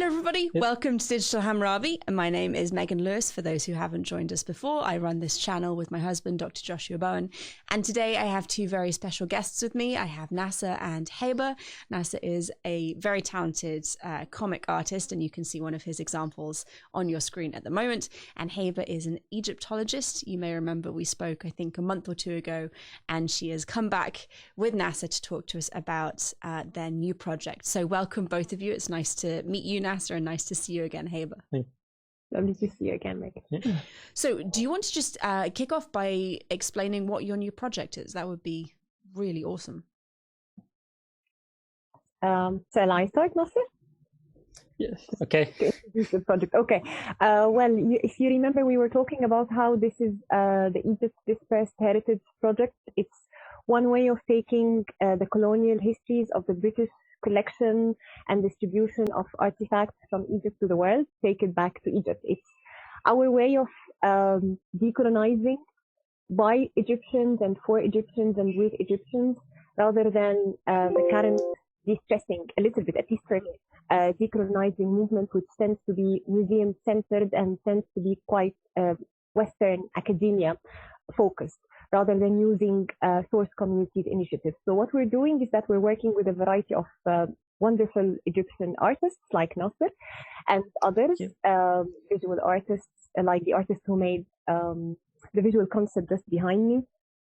Hello, everybody. Yes. Welcome to Digital Hammurabi. And my name is Megan Lewis. For those who haven't joined us before, I run this channel with my husband, Dr. Joshua Bowen. And today I have two very special guests with me. I have Nasser and Heba. Nasser is a very talented comic artist, and you can see one of his examples on your screen at the moment. And Heba is an Egyptologist. You may remember we spoke, I think, a month or two ago, and she has come back with Nasser to talk to us about their new project. So welcome, both of you. It's nice to meet you, Nasser, and nice to see you again, Heba. Lovely to see you again, Megan. Yeah. So do you want to just kick off by explaining what your new project is? That would be really awesome. Shall I start, Nasser? Yes. Okay. The project. Okay. If you remember, we were talking about how this is the Egypt Dispersed Heritage Project. It's one way of taking the colonial histories of the British collection and distribution of artifacts from Egypt to the world, take it back to Egypt. It's our way of decolonizing by Egyptians and for Egyptians and with Egyptians, rather than the current distressing, a little bit, at least for me, decolonizing movement, which tends to be museum-centered and tends to be quite Western academia focused, rather than using source communities initiatives. So what we're doing is that we're working with a variety of wonderful Egyptian artists like Nasser and others, visual artists like the artist who made the visual concept just behind me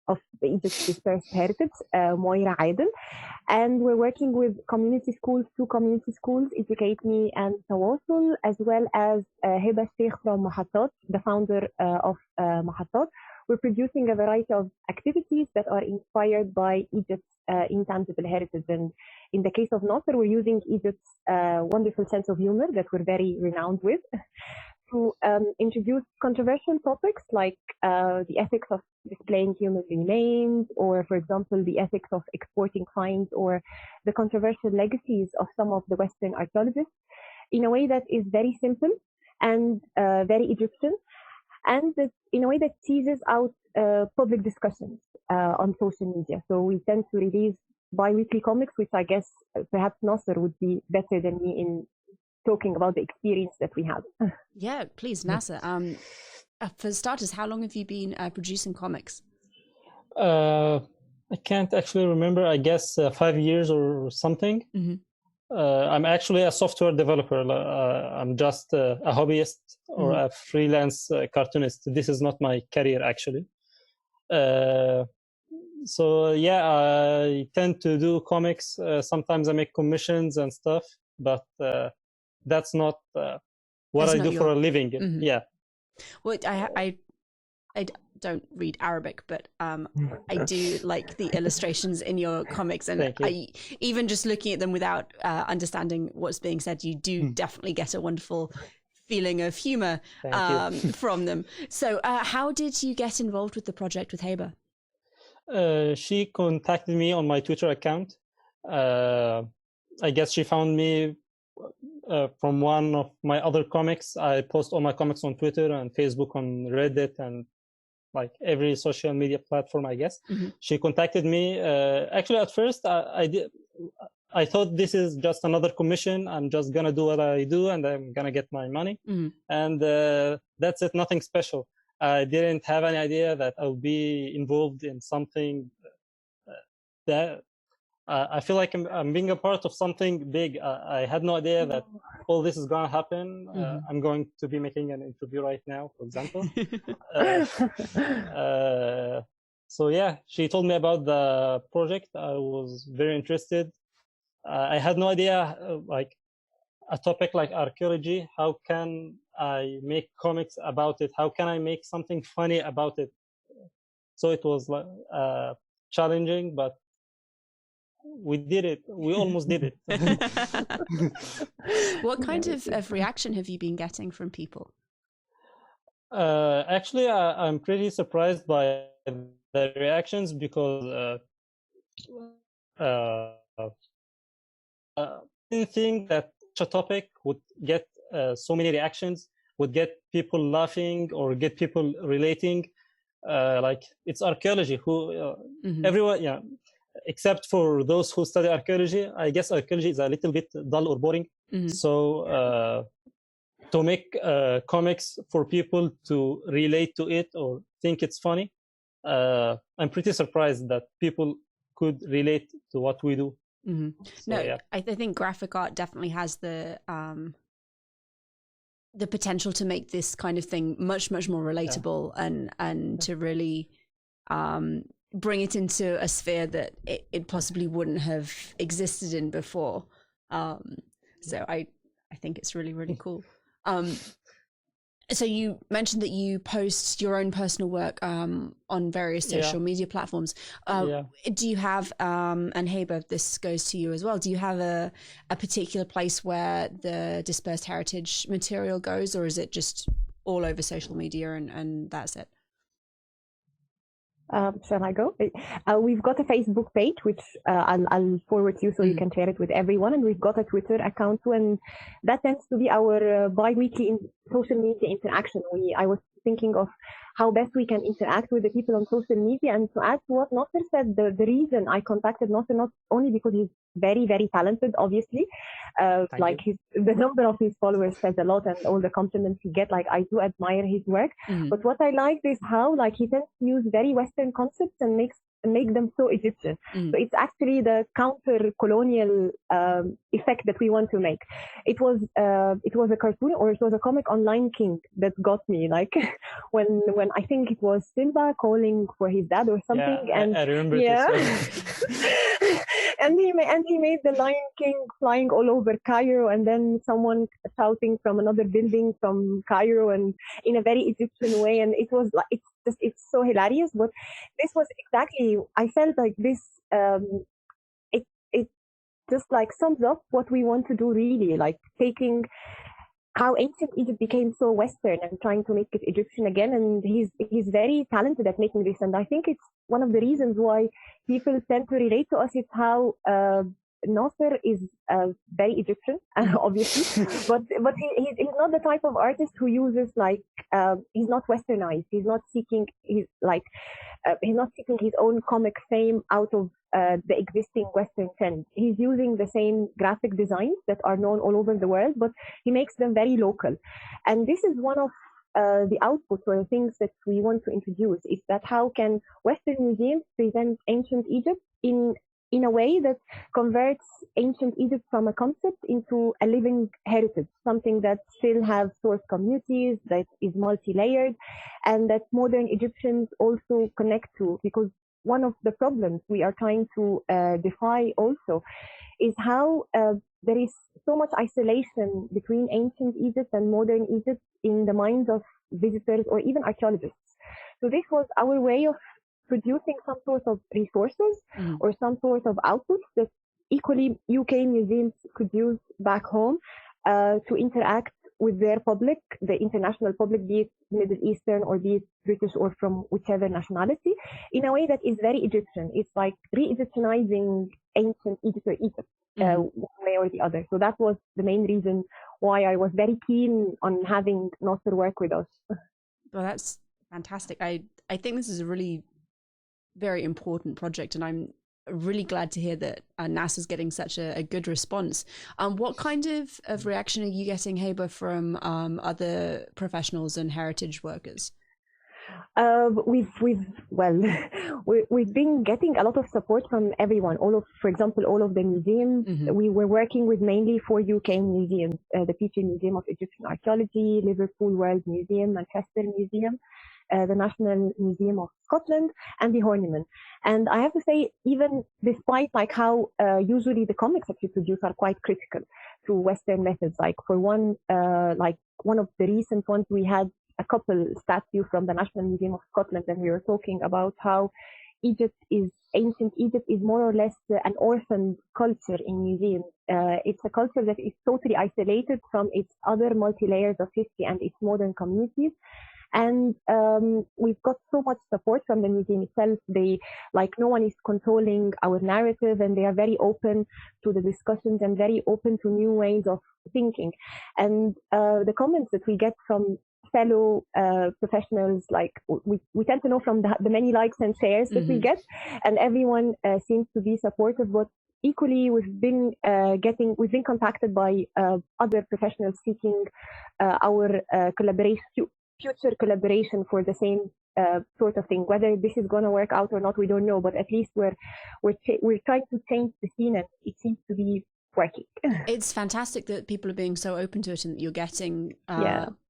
of the Egypt Dispersed Heritage, Moira Adel. And we're working with community schools, two community schools, Educate Me and 🀭Support, as well as Heba Sheikh from Mahatat, the founder of Mahatat. We're producing a variety of activities that are inspired by Egypt's intangible heritage. And in the case of Nasser, we're using Egypt's wonderful sense of humor that we're very renowned with to introduce controversial topics like the ethics of displaying human remains, or, for example, the ethics of exporting finds, or the controversial legacies of some of the Western archaeologists, in a way that is very simple and very Egyptian, and in a way that teases out public discussions on social media. So we tend to release bi-weekly comics, which I guess perhaps Nasser would be better than me in talking about the experience that we have. Yeah, please, Nasser. For starters, how long have you been producing comics? I can't actually remember. I guess 5 years or something. Mm-hmm. I'm actually a software developer. I'm just a hobbyist or a freelance cartoonist. This is not my career, actually. So yeah, I tend to do comics. Sometimes I make commissions and stuff, but that's not what I do for a living. Mm-hmm. Yeah. Well, I don't read Arabic, but I do like the illustrations in your comics, and even just looking at them without understanding what's being said, you do definitely get a wonderful feeling of humor from them. So how did you get involved with the project with Heba? She contacted me on my Twitter account. I guess she found me from one of my other comics. I post all my comics on Twitter and Facebook, on Reddit, and like every social media platform, I guess. Mm-hmm. She contacted me. Actually, at first, I thought this is just another commission. I'm just gonna do what I do, and I'm gonna get my money, and that's it. Nothing special. I didn't have any idea that I would be involved in something that I feel like I'm being a part of something big. I had no idea that all this is going to happen. I'm going to be making an interview right now, for example. So yeah, she told me about the project. I was very interested. I had no idea, like a topic like archaeology, how can I make comics about it? How can I make something funny about it? So it was challenging, but we did it. We almost did it. What kind of reaction have you been getting from people? Actually, I'm pretty surprised by the reactions, because I didn't think that such a topic would get so many reactions, would get people laughing or get people relating. Like, it's archaeology. Everyone, except for those who study archaeology, I guess archaeology is a little bit dull or boring. So to make comics for people to relate to it or think it's funny, I'm pretty surprised that people could relate to what we do. So, no, yeah. I think graphic art definitely has the potential to make this kind of thing much more relatable, and to really bring it into a sphere that it possibly wouldn't have existed in before. So I think it's really cool. So you mentioned that you post your own personal work on various social media platforms. Do you have, and Heba, this goes to you as well, do you have a particular place where the dispersed heritage material goes, or is it just all over social media and that's it? Shall I go? We've got a Facebook page, which I'll forward to you so you can share it with everyone. And we've got a Twitter account too. And that tends to be our bi-weekly social media interaction. I was thinking of how best we can interact with the people on social media. And to add to what Nasser said, the reason I contacted Nasser, not only because he's very talented, obviously, the number of his followers says a lot, and all the compliments he gets, I do admire his work. But what I liked is how he tends to use very Western concepts and make them so Egyptian. So it's actually the counter-colonial effect that we want to make. It was a cartoon, or it was a comic on Lion King that got me, when I think it was Simba calling for his dad or something. Yeah, and I remember this. And he made the Lion King flying all over Cairo, and then someone shouting from another building from Cairo, and in a very Egyptian way. And it was it's so hilarious. But this was exactly, I felt like this. It just sums up what we want to do, really, taking how ancient Egypt became so Western and trying to make it Egyptian again. And he's very talented at making this. And I think it's one of the reasons why people tend to relate to us is how Nasser is very Egyptian, obviously, but he's not the type of artist who uses he's not Westernized. He's not seeking he's not seeking his own comic fame out of the existing Western trend. He's using the same graphic designs that are known all over the world, but he makes them very local. And this is one of the outputs or the things that we want to introduce, is that how can Western museums present ancient Egypt in a way that converts ancient Egypt from a concept into a living heritage, something that still has source communities, that is multi-layered, and that modern Egyptians also connect to. Because one of the problems we are trying to defy also is how there is so much isolation between ancient Egypt and modern Egypt in the minds of visitors or even archaeologists. So this was our way of producing some sort of resources or some sort of outputs that equally UK museums could use back home to interact with their public, the international public, be it Middle Eastern or be it British or from whichever nationality, in a way that is very Egyptian. It's like re-Egyptianizing ancient Egypt or Egypt, one way or the other. So that was the main reason why I was very keen on having Nasser work with us. Well, that's fantastic. I think this is a really very important project, and I'm really glad to hear that Nasser's getting such a good response. What kind of reaction are you getting, Heba, from other professionals and heritage workers? We've been getting a lot of support from everyone. For example, all of the museums. We were working with mainly 4 UK museums: the Petrie Museum of Egyptian Archaeology, Liverpool World Museum, Manchester Museum, the National Museum of Scotland, and the Horniman. And I have to say, even despite how usually the comics that we produce are quite critical to Western methods, for one, one of the recent ones, we had a couple statues from the National Museum of Scotland, and we were talking about how ancient Egypt is more or less an orphaned culture in museums. It's a culture that is totally isolated from its other multi-layers of history and its modern communities. And we've got so much support from the museum itself. They, no one is controlling our narrative, and they are very open to the discussions and very open to new ways of thinking. And the comments that we get from fellow professionals. Like we tend to know from the many likes and shares that we get, and everyone seems to be supportive. But equally, we've been contacted by other professionals seeking our future collaboration for the same sort of thing. Whether this is going to work out or not, we don't know. But at least we're trying to change the scene, and it seems to be working. It's fantastic that people are being so open to it, and that you're getting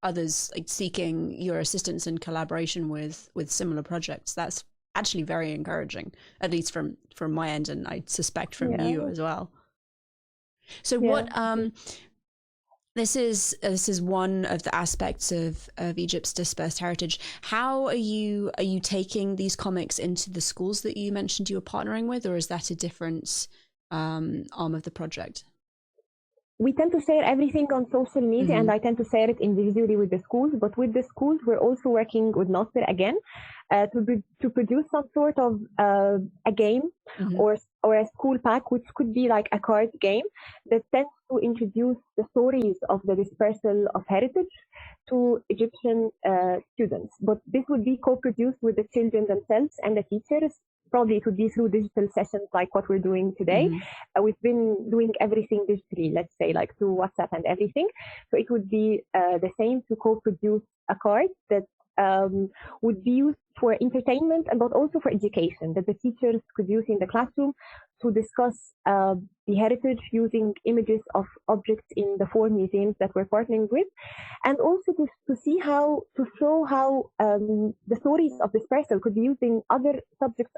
others like seeking your assistance and collaboration with similar projects. That's actually very encouraging, at least from my end, and I suspect from you as well. So what this is one of the aspects of Egypt's dispersed heritage. How are you taking these comics into the schools that you mentioned you were partnering with, or is that a different arm of the project? We tend to share everything on social media, and I tend to share it individually with the schools. But with the schools, we're also working with Nasser again to produce some sort of a game or a school pack, which could be like a card game that tends to introduce the stories of the dispersal of heritage to Egyptian students. But this would be co-produced with the children themselves and the teachers. Probably it would be through digital sessions like what we're doing today. We've been doing everything digitally, let's say, like through WhatsApp and everything. So it would be the same to co-produce a card that would be used for entertainment, but also for education, that the teachers could use in the classroom to discuss the heritage using images of objects in the 4 museums that we're partnering with, and also to show how the stories of dispersal could be used in other subjects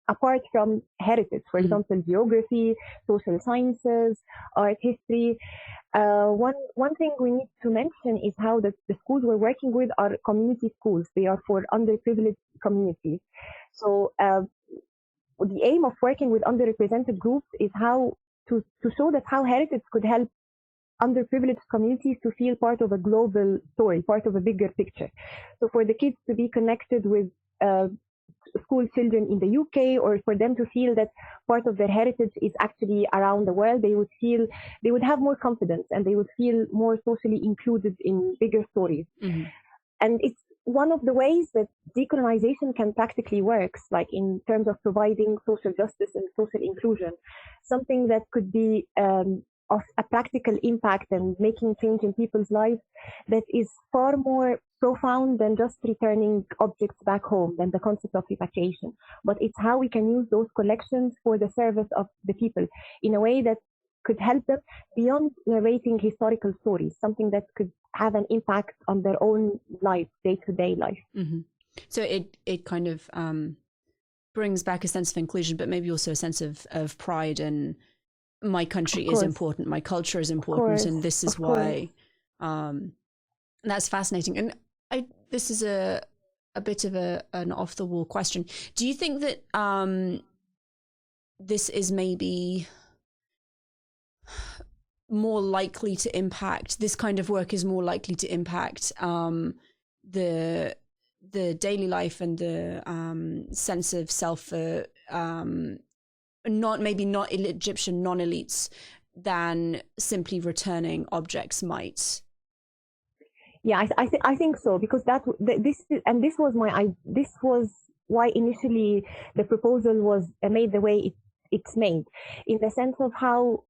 apart from heritage. For example, geography, social sciences, art history. One thing we need to mention is how the schools we're working with are community schools. They are for underprivileged communities. So the aim of working with underrepresented groups is how to show that how heritage could help underprivileged communities to feel part of a global story, part of a bigger picture. So for the kids to be connected with school children in the UK, or for them to feel that part of their heritage is actually around the world, they would have more confidence, and they would feel more socially included in bigger stories. And it's one of the ways that decolonization can practically work, like in terms of providing social justice and social inclusion, something that could be of a practical impact and making change in people's lives that is far more profound than just returning objects back home, than the concept of repatriation. But it's how we can use those collections for the service of the people in a way that could help them beyond narrating historical stories, something that could have an impact on their own life, day-to-day life. So it kind of brings back a sense of inclusion, but maybe also a sense of pride in my country is important, my culture is important, and this is why. That's fascinating. And this is a bit of an off-the-wall question. Do you think that this is maybe more likely to impact, this kind of work is more likely to impact the daily life and the sense of self for not Egyptian non-elites than simply returning objects might? Yeah, I think so, because this was why initially the proposal was made the way it's made, in the sense of how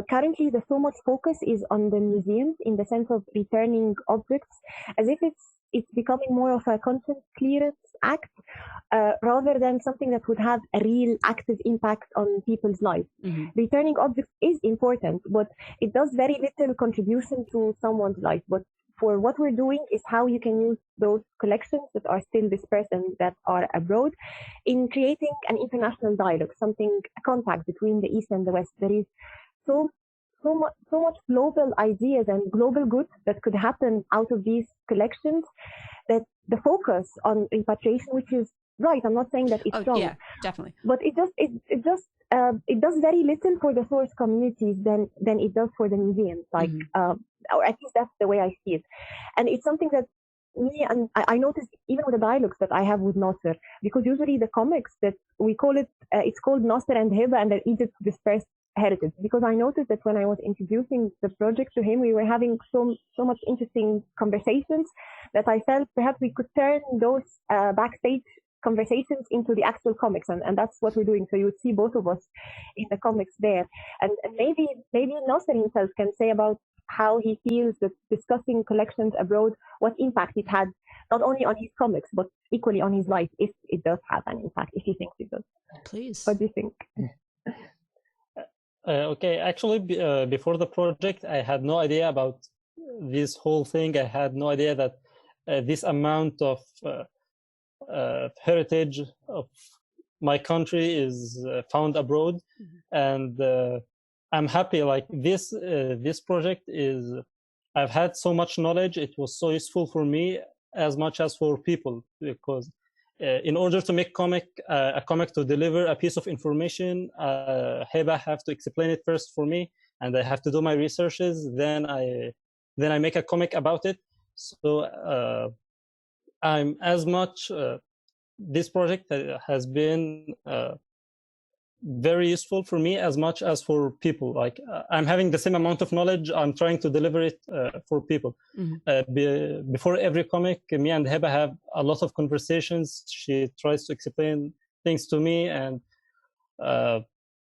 currently there's so much focus is on the museums, in the sense of returning objects, as if it's becoming more of a conscience clearance act rather than something that would have a real active impact on people's lives. Returning objects is important, but it does very little contribution to someone's life. But for what we're doing is how you can use those collections that are still dispersed and that are abroad in creating an international dialogue, a contact between the East and the West. There is so much global ideas and global good that could happen out of these collections, that the focus on repatriation, which is right, I'm not saying that it's wrong. Yeah, definitely. But it does very little for the source communities than it does for the museums, like or at least that's the way I see it. And it's something that I noticed even with the dialogues that I have with Nasser, because usually the comics that we call it's called Nasser and Heba and the Egypt Dispersed heritage, because I noticed that when I was introducing the project to him, we were having so much interesting conversations that I felt perhaps we could turn those backstage conversations into the actual comics, and that's what we're doing. So you would see both of us in the comics there, and maybe Nasser himself can say about how he feels that discussing collections abroad, what impact it had not only on his comics but equally on his life, if it does have an impact, if he thinks it does. Please. What do you think? Okay, actually, before the project, I had no idea about this whole thing. I had no idea that this amount of heritage of my country is found abroad. And I'm happy, like this project is, I've had so much knowledge. It was so useful for me as much as for people, because in order to make a comic to deliver a piece of information, Heba have to explain it first for me, and I have to do my researches. Then I make a comic about it. So I'm as much this project has been very useful for me as much as for people. Like I'm having the same amount of knowledge. I'm trying to deliver it for people. Before every comic, me and Heba have a lot of conversations. She tries to explain things to me, and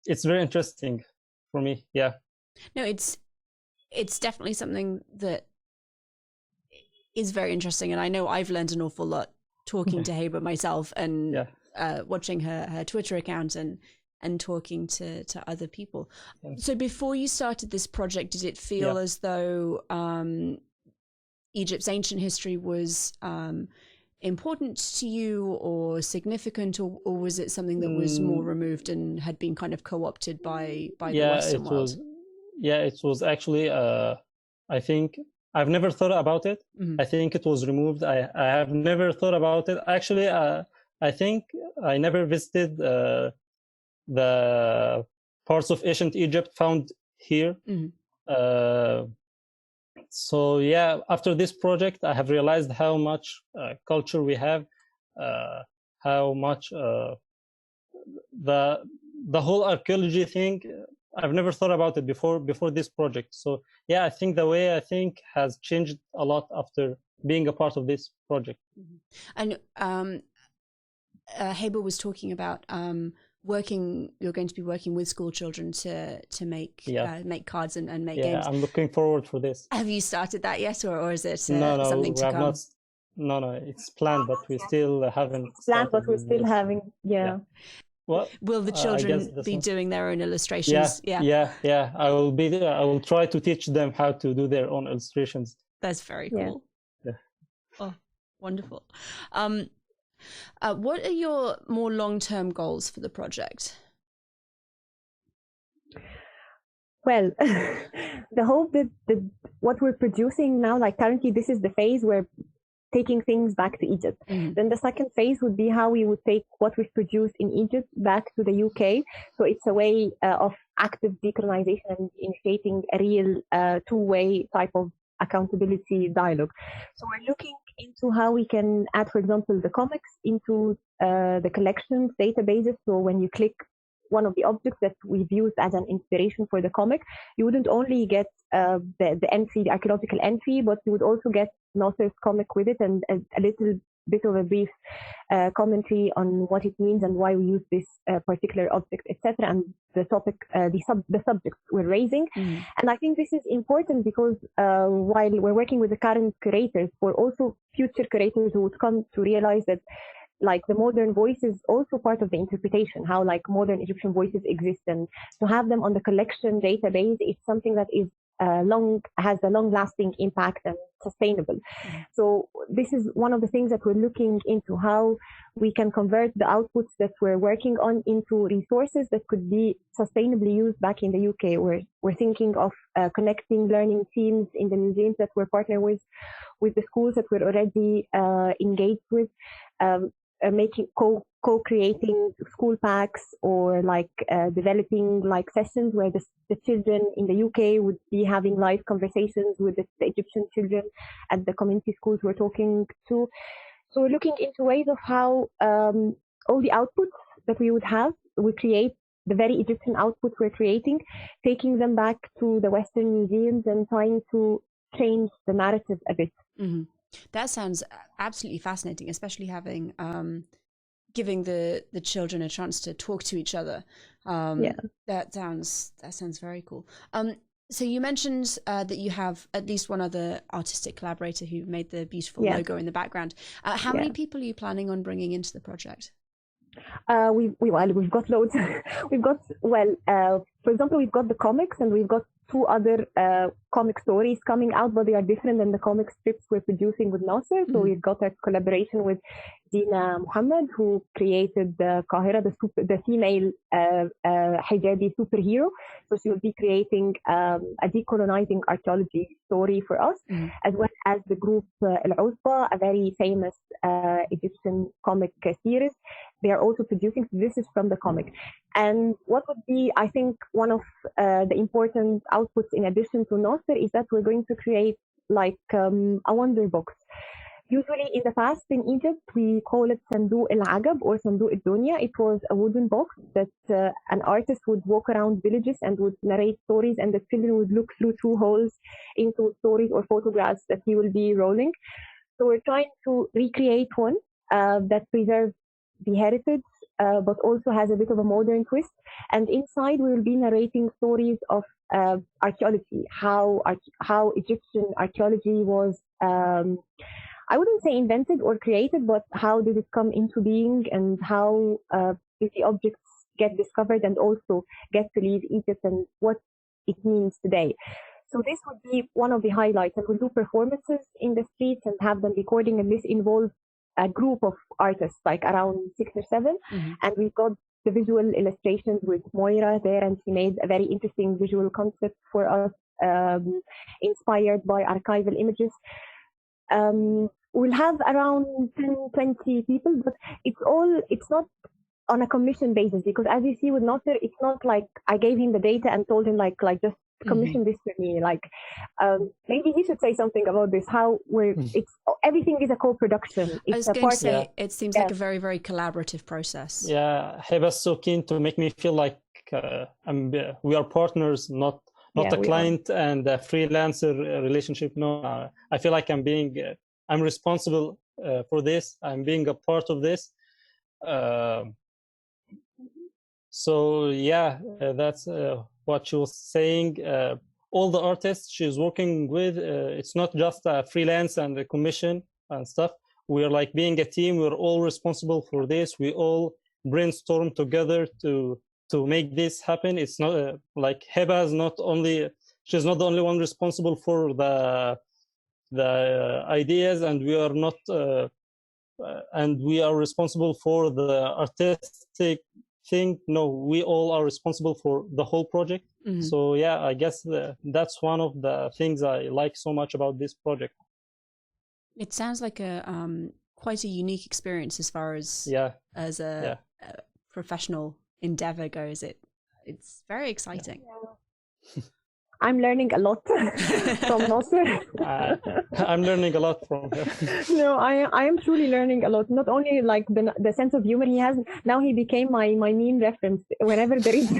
it's very interesting for me. Yeah. No, it's definitely something that is very interesting, and I know I've learned an awful lot talking to Heba myself, and watching her Twitter account and talking to other people. So before you started this project, did it feel as though Egypt's ancient history was important to you or significant, or was it something that was more removed and had been kind of co-opted by the Western world? It was actually, I think, I've never thought about it. I think it was removed. I have never thought about it. Actually, I think I never visited the parts of ancient Egypt found here. So yeah, after this project, I have realized how much culture we have, how much the whole archaeology thing. I've never thought about it before this project. So yeah, I think the way I think has changed a lot after being a part of this project. And Heba was talking about you're going to be working with school children to make cards and make games. I'm looking forward for this. Have you started that yet, or is it no, something to come? No, it's planned, but we still haven't started. But we're still having, Well, will the children be doing their own illustrations? Yeah. I will be there. I will try to teach them how to do their own illustrations. That's very cool. Yeah. Oh, wonderful. What are your more long-term goals for the project? Well, the hope that what we're producing now, like currently, this is the phase where taking things back to Egypt. Then the second phase would be how we would take what we've produced in Egypt back to the UK. So it's a way of active decolonization and initiating a real two-way type of accountability dialogue. So we're looking into how we can add, for example, the comics into the collections databases. So when you click one of the objects that we've used as an inspiration for the comic, you wouldn't only get the entry, the archaeological entry, but you would also get Nasser's comic with it, and a little bit of a brief commentary on what it means and why we use this particular object, etc., and the topic, the subjects we're raising. And I think this is important because while we're working with the current curators, for also future curators who would come to realize that like the modern voice is also part of the interpretation, how like modern Egyptian voices exist, and to have them on the collection database is something that is has a long-lasting impact and sustainable. So this is one of the things that we're looking into, how we can convert the outputs that we're working on into resources that could be sustainably used back in the UK. We're thinking of connecting learning teams in the museums that we're partnered with the schools that we're already engaged with, making co-creating school packs, or like developing like sessions where the children in the UK would be having live conversations with the Egyptian children at the community schools we're talking to. So we're looking into ways of how all the outputs that we would have, we create the very Egyptian outputs we're creating, taking them back to the Western museums and trying to change the narrative a bit. Mm-hmm. That sounds absolutely fascinating, especially having giving the children a chance to talk to each other. That sounds very cool. So you mentioned that you have at least one other artistic collaborator who made the beautiful logo in the background. How many people are you planning on bringing into the project? We've got loads. We've got, for example, we've got the comics, and we've got 2 other comic stories coming out, but they are different than the comic strips we're producing with Nasser. So we've got a collaboration with Dina Muhammad, who created the Qahira, the female hijabi superhero. So she will be creating a decolonizing archaeology story for us, as well as the group el-🀭Support, a very famous Egyptian comic series. They are also producing. This is from the comic. And what would be, I think, one of the important outputs in addition to Nasser is that we're going to create like a wonder box. Usually in the past in Egypt, we call it Sandu el-Agab or Sandu el-Dunya. It was a wooden box that an artist would walk around villages and would narrate stories, and the children would look through 2 holes into stories or photographs that he will be rolling. So we're trying to recreate one that preserves the heritage, but also has a bit of a modern twist. And inside we will be narrating stories of archaeology, how Egyptian archaeology was, I wouldn't say invented or created, but how did it come into being, and how did the objects get discovered and also get to leave Egypt, and what it means today. So this would be one of the highlights, and we'll do performances in the streets and have them recording, and this involves a group of artists, like around 6 or 7, and we've got the visual illustrations with Moira there, and she made a very interesting visual concept for us, inspired by archival images. We'll have around 10-20 people, but it's not on a commission basis, because as you see with Nasser, it's not like I gave him the data and told him like just commission this for me. Like maybe he should say something about this. How it's everything is a co-production. I was going to say it seems like a very, very collaborative process. Yeah, Heba's so keen to make me feel like we are partners, not a client and a freelancer relationship. No, I feel like I'm responsible for this. I'm being a part of this. So yeah, that's what she was saying. All the artists she's working with, it's not just a freelance and a commission and stuff. We're like being a team. We're all responsible for this. We all brainstorm together to make this happen. It's not like Heba is she's not the only one responsible for the ideas, and we are not and we are responsible for the artistic thing. No, we all are responsible for the whole project. So yeah, I guess that's one of the things I like so much about this project. It sounds like a quite a unique experience as far as a professional endeavor goes. It's very exciting. I'm learning a lot from Nasser. I'm learning a lot from him. No, I am truly learning a lot. Not only like the sense of humor he has, now he became my meme reference. Whenever there is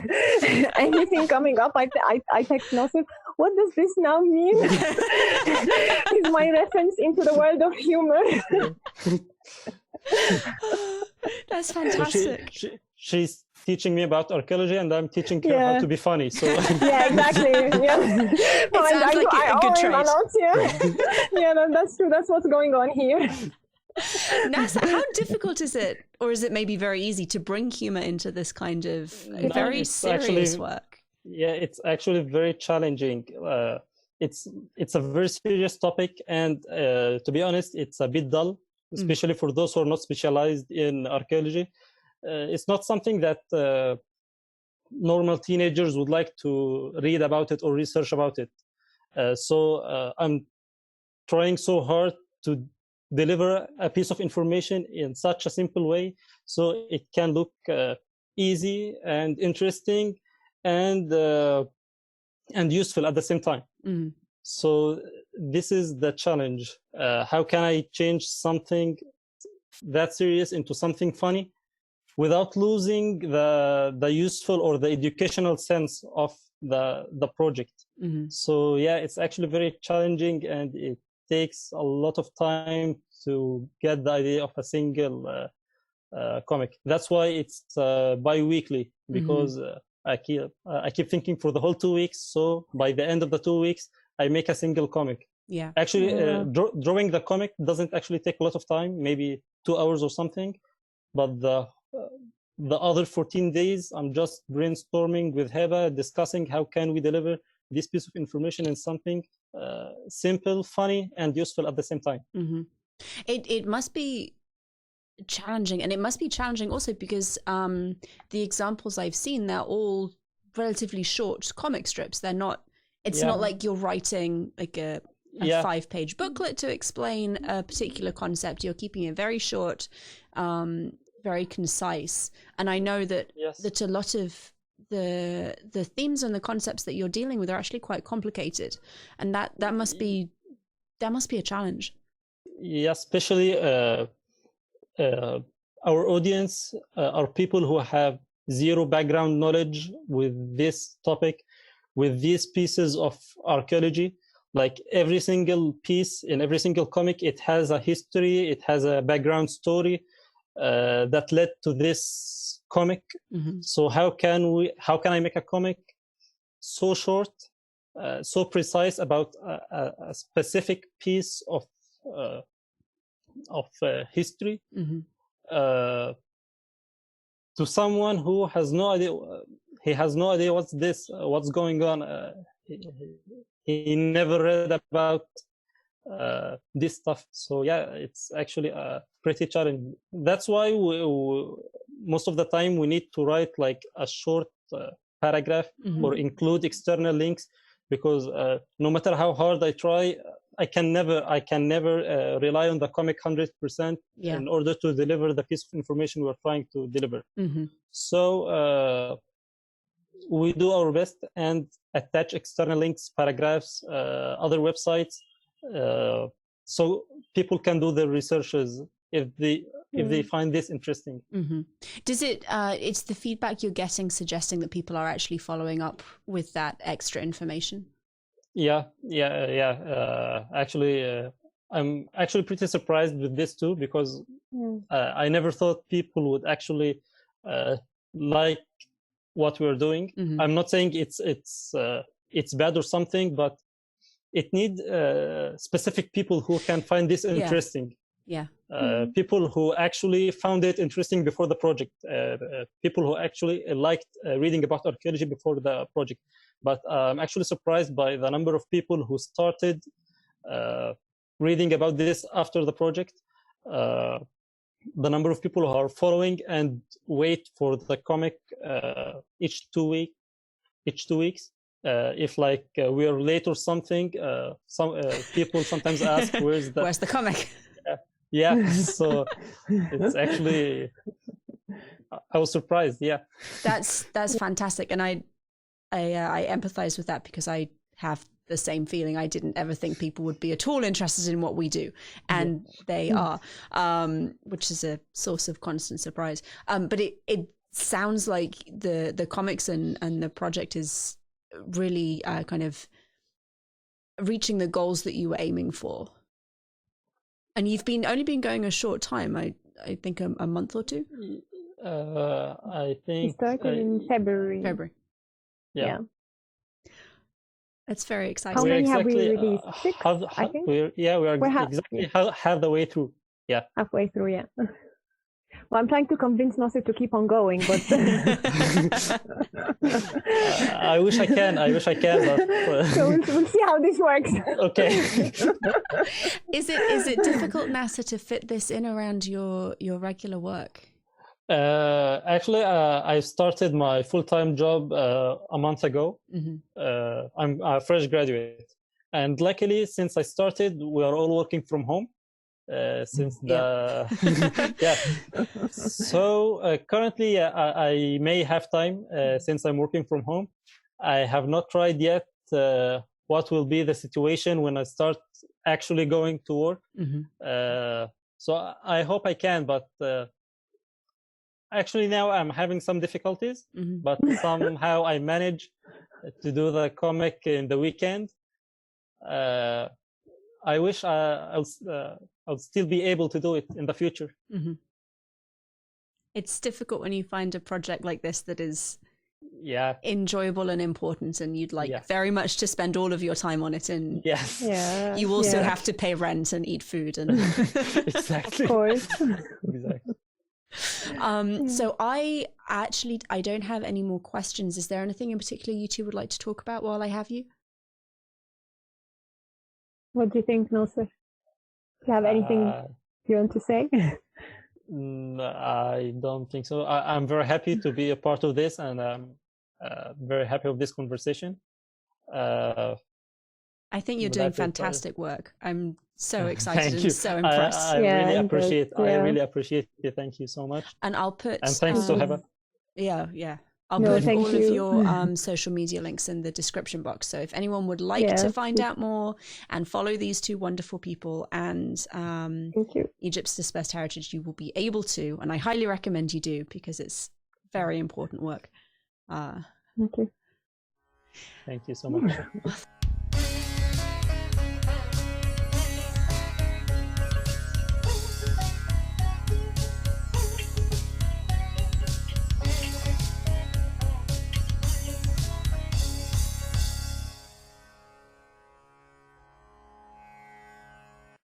anything coming up, I text Nasser, what does this now mean? He's my reference into the world of humor. That's fantastic. So she's teaching me about archaeology, and I'm teaching her how to be funny. So yeah, exactly. Yeah, sounds like a good trade. That's true. That's what's going on here. Nasser, how difficult is it, or is it maybe very easy to bring humor into this kind of very serious work? Yeah, it's actually very challenging. It's a very serious topic, and to be honest, it's a bit dull, especially for those who are not specialized in archaeology. It's not something that normal teenagers would like to read about it or research about it. So I'm trying so hard to deliver a piece of information in such a simple way so it can look easy and interesting and useful at the same time. So this is the challenge. How can I change something that serious into something funny without losing the useful or the educational sense of the project. Mm-hmm. So yeah, it's actually very challenging, and it takes a lot of time to get the idea of a single comic. That's why it's bi-weekly, because I keep thinking for the whole 2 weeks. So by the end of the 2 weeks, I make a single comic. Yeah. Actually, drawing the comic doesn't actually take a lot of time, maybe 2 hours or something. But the other 14 days, I'm just brainstorming with Heba, discussing how can we deliver this piece of information in something simple, funny, and useful at the same time. Mm-hmm. It must be challenging, and it must be challenging also because the examples I've seen, they're all relatively short comic strips. They're not. It's not like you're writing like a 5-page booklet to explain a particular concept. You're keeping it very short, very concise. And I know that that a lot of the themes and the concepts that you're dealing with are actually quite complicated, and that must be a challenge. Yeah, especially our audience are people who have zero background knowledge with this topic, with these pieces of archaeology. Like every single piece in every single comic, it has a history, it has a background story that led to this comic. Mm-hmm. So how can I make a comic so short, so precise about a specific piece of history, mm-hmm. To someone who has no idea? He has no idea what's going on. He never read about this stuff. So yeah, it's actually pretty challenging. That's why most of the time we need to write like a short paragraph, mm-hmm. or include external links, because no matter how hard I try, I can never rely on the comic 100% in order to deliver the piece of information we're trying to deliver. Mm-hmm. So we do our best and attach external links, paragraphs, other websites, so people can do their researches if they find this interesting. Mm-hmm. Does it? It's the feedback you're getting suggesting that people are actually following up with that extra information. Yeah. Actually, I'm actually pretty surprised with this too, because I never thought people would actually like what we're doing. Mm-hmm. I'm not saying it's bad or something, but it needs specific people who can find this interesting. Yeah. People who actually found it interesting before the project. People who actually liked reading about archaeology before the project. But I'm actually surprised by the number of people who started reading about this after the project. The number of people who are following and wait for the comic each 2 weeks. If like we are late or something, some people sometimes ask, where's the comic? Yeah, so it's actually, I was surprised. Yeah, that's fantastic, and I empathize with that, because I have the same feeling. I didn't ever think people would be at all interested in what we do, and they are, which is a source of constant surprise. But it sounds like the comics and the project is really kind of reaching the goals that you were aiming for. And you've only been going a short time. I think a month or two. I think we started in February. Yeah. That's very exciting. How many have we released? 6, I think. We're exactly half the way through. Yeah. Halfway through, yeah. Well, I'm trying to convince Nasser to keep on going, but I wish I can. But so we'll see how this works. Okay. Is it difficult, Nasser, to fit this in around your regular work? Actually, I started my full-time job a month ago. Mm-hmm. I'm a fresh graduate, and luckily, since I started, we are all working from home. So currently I may have time since I'm working from home. I have not tried yet what will be the situation when I start actually going to work. Mm-hmm. So I hope I can, but actually now I'm having some difficulties, but somehow I manage to do the comic in the weekend. I wish I'll still be able to do it in the future. It's difficult when you find a project like this that is enjoyable and important, and you'd like very much to spend all of your time on it, and you also have to pay rent and eat food and exactly. Of course. Exactly. So I don't have any more questions. Is there anything in particular you two would like to talk about while I have you? What do you think, Nasser? Do you have anything you want to say? I don't think so. I'm very happy to be a part of this, and I'm very happy with this conversation. I think you're doing fantastic work. I'm so excited and so impressed. I really appreciate. I really appreciate it. Thank you so much. And I'll put. And thanks to Heba. I'll put all of your social media links in the description box. So if anyone would like to find out more and follow these two wonderful people and Egypt's Dispersed Heritage, you will be able to. And I highly recommend you do, because it's very important work. Thank you. Thank you so much.